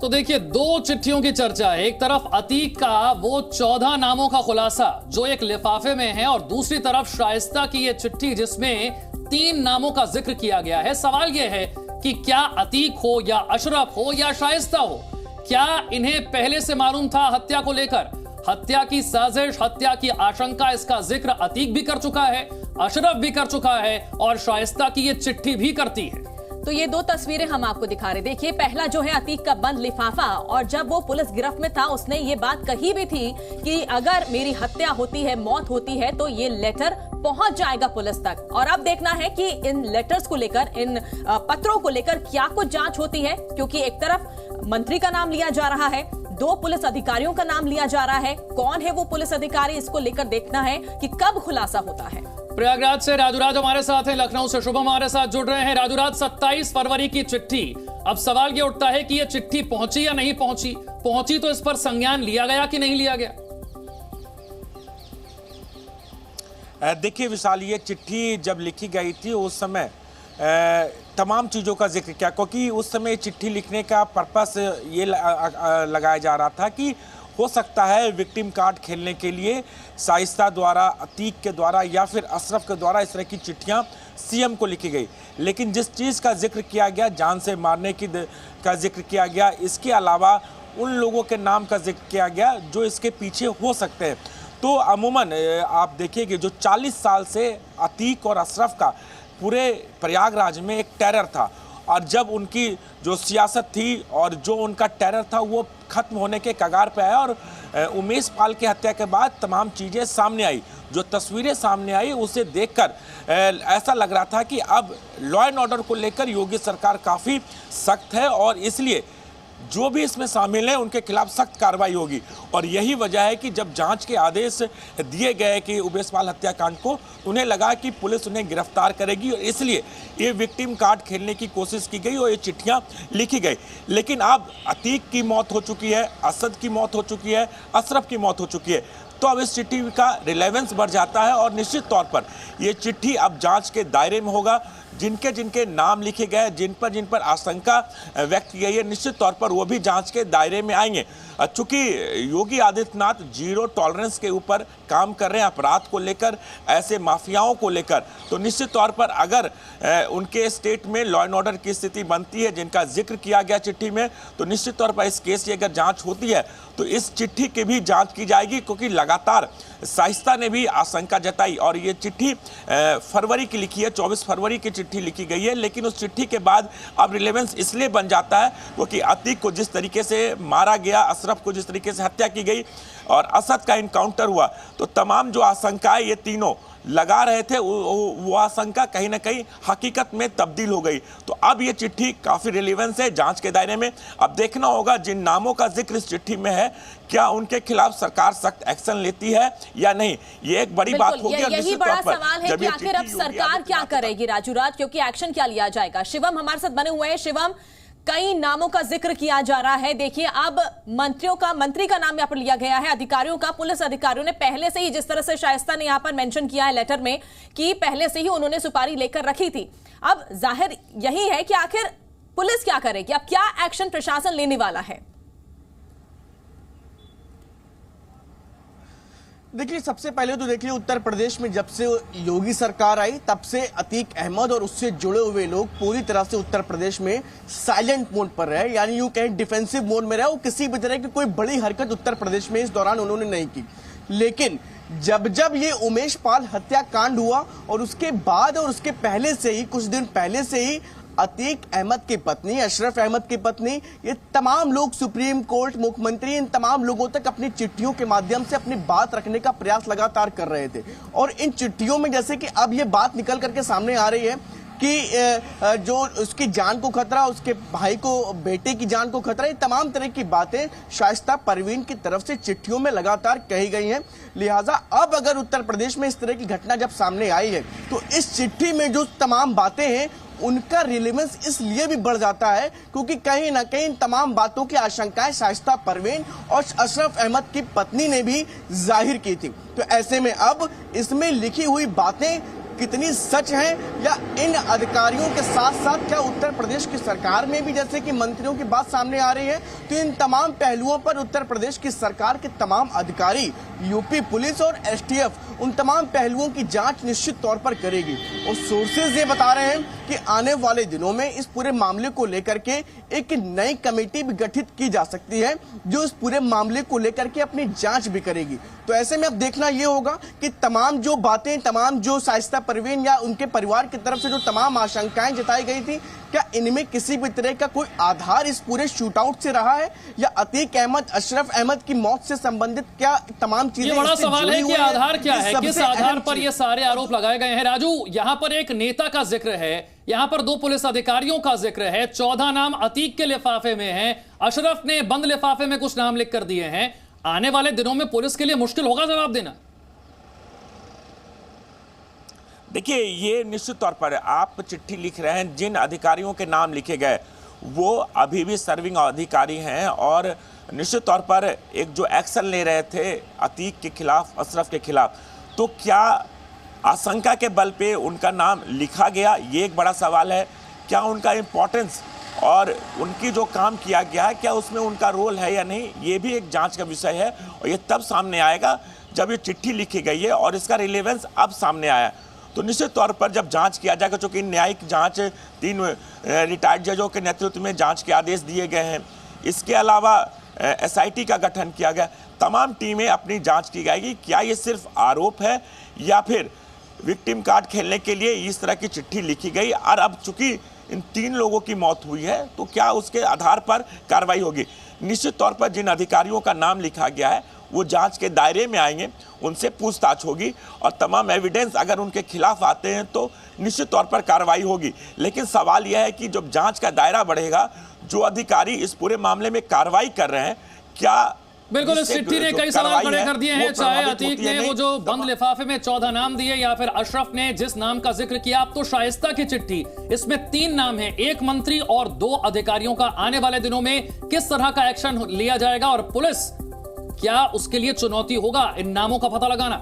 तो देखिए, दो चिट्ठियों की चर्चा है। एक तरफ अतीक का वो 14 नामों का खुलासा जो एक लिफाफे में है, और दूसरी तरफ शाइस्ता की ये चिट्ठी जिसमें 3 नामों का जिक्र किया गया है। सवाल यह है कि क्या अतीक हो या अशरफ हो या शाइस्ता हो, क्या इन्हें पहले से मालूम था हत्या को लेकर? हत्या की साजिश, हत्या की आशंका, इसका जिक्र अतीक भी कर चुका है, अशरफ भी कर चुका है और शाइस्ता की ये चिट्ठी भी करती है। तो ये दो तस्वीरें हम आपको दिखा रहे। देखिए, पहला जो है अतीक का बंद लिफाफा, और जब वो पुलिस गिरफ्त में था उसने ये बात कही भी थी कि अगर मेरी हत्या होती है, मौत होती है, तो ये लेटर पहुंच जाएगा पुलिस तक। और अब देखना है कि इन लेटर्स को लेकर, इन पत्रों को लेकर क्या कुछ जांच होती है, क्योंकि एक तरफ मंत्री का नाम लिया जा रहा है, 2 पुलिस अधिकारियों का नाम लिया जा रहा है। कौन है वो पुलिस अधिकारी, इसको लेकर देखना है कि कब खुलासा होता है। प्रयागराज से राजूराज हमारे साथ हैं, लखनऊ से शुभम हमारे साथ जुड़ रहे हैं। राजूराज, 27 फरवरी की चिट्ठी, अब सवाल ये उठता है कि ये चिट्ठी पहुंची या नहीं पहुंची? पहुंची तो इस पर संज्ञान लिया गया कि नहीं लिया गया? देखिए विशाल, ये चिट्ठी जब लिखी गई थी उस समय तमाम चीज़ों का जिक्र किया, क्योंकि उस समय चिट्ठी लिखने का पर्पस ये लगाया जा रहा था कि हो सकता है विक्टिम कार्ड खेलने के लिए शाइस्ता द्वारा, अतीक के द्वारा या फिर अशरफ के द्वारा इस तरह की चिट्ठियां सीएम को लिखी गई। लेकिन जिस चीज़ का जिक्र किया गया, जान से मारने की का जिक्र किया गया, इसके अलावा उन लोगों के नाम का जिक्र किया गया जो इसके पीछे हो सकते हैं। तो अमूमन आप देखिए जो 40 साल से अतीक और अशरफ का पूरे प्रयागराज में एक टेरर था, और जब उनकी जो सियासत थी और जो उनका टेरर था वो खत्म होने के कगार पे आया, और उमेश पाल की हत्या के बाद तमाम चीज़ें सामने आई, जो तस्वीरें सामने आई उसे देखकर ऐसा लग रहा था कि अब लॉ एंड ऑर्डर को लेकर योगी सरकार काफ़ी सख्त है, और इसलिए जो भी इसमें शामिल हैं उनके खिलाफ सख्त कार्रवाई होगी। और यही वजह है कि जब जांच के आदेश दिए गए कि उमेश पाल हत्याकांड को, उन्हें लगा कि पुलिस उन्हें गिरफ्तार करेगी, और इसलिए ये विक्टिम कार्ड खेलने की कोशिश की गई और ये चिट्ठियां लिखी गई। लेकिन अब अतीक की मौत हो चुकी है, असद की मौत हो चुकी है, अशरफ की मौत हो चुकी है, तो अब इस चिट्ठी का रिलेवेंस बढ़ जाता है, और निश्चित तौर पर ये चिट्ठी अब जांच के दायरे में होगा। जिनके जिनके नाम लिखे गए, जिन पर आशंका व्यक्त की गई है, निश्चित तौर पर वो भी जांच के दायरे में आएंगे। चूंकि योगी आदित्यनाथ जीरो टॉलरेंस के ऊपर काम कर रहे हैं अपराध को लेकर, ऐसे माफियाओं को लेकर, तो निश्चित तौर पर अगर उनके स्टेट में लॉ एंड ऑर्डर की स्थिति बनती है जिनका जिक्र किया गया चिट्ठी में, तो निश्चित तौर पर इस केस की अगर जांच होती है तो इस चिट्ठी की भी जांच की जाएगी, क्योंकि लगातार शाइस्ता ने भी आशंका जताई। और ये चिट्ठी फरवरी की लिखी है, 24 फरवरी की चिट्ठी लिखी गई है, लेकिन उस चिट्ठी के बाद अब रिलेवेंस इसलिए बन जाता है क्योंकि अतीक को जिस तरीके से मारा गया, अशरफ को जिस तरीके से हत्या की गई और असद का इनकाउंटर हुआ, तो तमाम जो आशंकाएं ये तीनों लगा रहे थे वो आशंका कहीं ना कहीं हकीकत में तब्दील हो गई। तो अब ये चिट्ठी काफ़ी रिलेवेंस है जांच के दायरे में। अब देखना होगा जिन नामों का जिक्र इस चिट्ठी में है, क्या उनके खिलाफ सरकार सख्त एक्शन लेती है या नहीं, ये एक बड़ी बात होगी। यही बड़ा सवाल है कि आखिर अब सरकार क्या करेगी राजूराज, क्योंकि एक्शन क्या लिया जाएगा। शिवम हमारे साथ बने हुए हैं। शिवम, कई नामों का जिक्र किया जा रहा है। देखिए, अब मंत्री का नाम यहां पर लिया गया है, अधिकारियों का, पुलिस अधिकारियों ने पहले से ही, जिस तरह से शाइस्ता ने यहां पर मेंशन किया है लेटर में कि पहले से ही उन्होंने सुपारी लेकर रखी थी। अब जाहिर यही है कि आखिर पुलिस क्या करेगी, अब क्या एक्शन प्रशासन लेने वाला है? देखिए, सबसे पहले तो देखिए उत्तर प्रदेश में जब से योगी सरकार आई तब से अतीक अहमद और उससे जुड़े हुए लोग पूरी तरह से उत्तर प्रदेश में साइलेंट मोड पर रहे, यानी यूं कहें डिफेंसिव मोड में रहे। वो किसी भी तरह की कोई बड़ी हरकत उत्तर प्रदेश में इस दौरान उन्होंने नहीं की। लेकिन जब जब ये उमेश पाल हत्याकांड हुआ और उसके बाद और उसके पहले से ही, कुछ दिन पहले से ही अतीक अहमद की पत्नी, अशरफ अहमद की पत्नी, ये तमाम लोग सुप्रीम कोर्ट, मुख्यमंत्री, इन तमाम लोगों तक अपनी चिट्ठियों के माध्यम से अपनी बात रखने का प्रयास लगातार कर रहे थे। और इन चिट्ठियों में जैसे कि अब ये बात निकल करके सामने आ रही है कि जो उसकी जान को खतरा, उसके भाई को, बेटे की जान को खतरा, ये तमाम तरह की बातें शाइस्ता परवीन की तरफ से चिट्ठियों में लगातार कही गई हैं। लिहाजा अब अगर उत्तर प्रदेश में इस तरह की घटना जब सामने आई है तो इस चिट्ठी में जो तमाम बातें हैं उनका रिलेवेंस इसलिए भी बढ़ जाता है क्योंकि कहीं ना कहीं तमाम बातों की आशंकाएं शाइस्ता परवीन और अशरफ अहमद की पत्नी ने भी जाहिर की थी। तो ऐसे में अब इसमें लिखी हुई बातें कितनी सच है, या इन अधिकारियों के साथ साथ क्या उत्तर प्रदेश की सरकार में भी जैसे कि मंत्रियों की बात सामने आ रही है, तो इन तमाम पहलुओं पर उत्तर प्रदेश की सरकार के तमाम अधिकारी, यूपी पुलिस और एसटीएफ उन तमाम पहलुओं की जांच निश्चित तौर पर करेगी। और सोर्सेज ये बता रहे हैं कि आने वाले दिनों में इस पूरे मामले को लेकर के एक नई कमेटी भी गठित की जा सकती है, जो इस पूरे मामले को लेकर के अपनी जांच भी करेगी। तो ऐसे में अब देखना ये होगा कि तमाम जो बातें, तमाम जो शाइस्ता परवीन या उनके परिवार की तरफ से जो तमाम आशंकाएं जताई गई थी, क्या इनमें किसी भी तरह का कोई आधार इस पूरे शूटआउट से रहा है, या अतीक अहमद, अशरफ अहमद की मौत से संबंधित क्या तमाम चीजें? ये बड़ा सवाल है कि आधार क्या है, किस आधार पर ये सारे आरोप लगाए गए हैं। राजू, यहां पर एक नेता का जिक्र है, यहां पर 2 पुलिस अधिकारियों का जिक्र है, 14 नाम अतीक के लिफाफे में हैं, अशरफ ने बंद लिफाफे में कुछ नाम लिख कर दिए हैं। आने वाले दिनों में पुलिस के लिए मुश्किल होगा जवाब देना। देखिए, ये निश्चित तौर पर आप चिट्ठी लिख रहे हैं, जिन अधिकारियों के नाम लिखे गए वो अभी भी सर्विंग अधिकारी हैं और निश्चित तौर पर एक जो एक्शन ले रहे थे अतीक के खिलाफ, अशरफ के खिलाफ, तो क्या आशंका के बल पे उनका नाम लिखा गया, ये एक बड़ा सवाल है। क्या उनका इम्पोर्टेंस और उनकी जो काम किया गया है, क्या उसमें उनका रोल है या नहीं, ये भी एक जांच का विषय है। और ये तब सामने आएगा जब ये चिट्ठी लिखी गई है और इसका रिलेवेंस अब सामने आया। तो निश्चित तौर पर जब जांच किया जाएगा, चूँकि न्यायिक जांच 3 रिटायर्ड जजों के नेतृत्व में जांच के आदेश दिए गए हैं, इसके अलावा एसआईटी का गठन किया गया, तमाम टीमें अपनी जांच की जाएगी। क्या ये सिर्फ आरोप है या फिर विक्टिम कार्ड खेलने के लिए इस तरह की चिट्ठी लिखी गई, और अब चूंकि इन 3 लोगों की मौत हुई है तो क्या उसके आधार पर कार्रवाई होगी। निश्चित तौर पर जिन अधिकारियों का नाम लिखा गया है वो जांच के दायरे में आएंगे, उनसे पूछताछ होगी और तमाम एविडेंस अगर उनके खिलाफ आते हैं तो निश्चित तौर पर कार्रवाई होगी। लेकिन सवाल यह है कि जब जांच का दायरा बढ़ेगा, जो अधिकारी इस पूरे मामले में कार्रवाई कर रहे हैं, क्या बिल्कुल, इस चिट्ठी ने कई सवाल खड़े कर दिए हैं, चाहे अतीक ने वो जो बंद लिफाफे में 14 नाम दिए या फिर अशरफ ने जिस नाम का जिक्र किया। अब तो शाइस्ता की चिट्ठी, इसमें 3 नाम हैं, 1 मंत्री और 2 अधिकारियों का। आने वाले दिनों में किस तरह का एक्शन लिया जाएगा और पुलिस, क्या उसके लिए चुनौती होगा इन नामों का पता लगाना?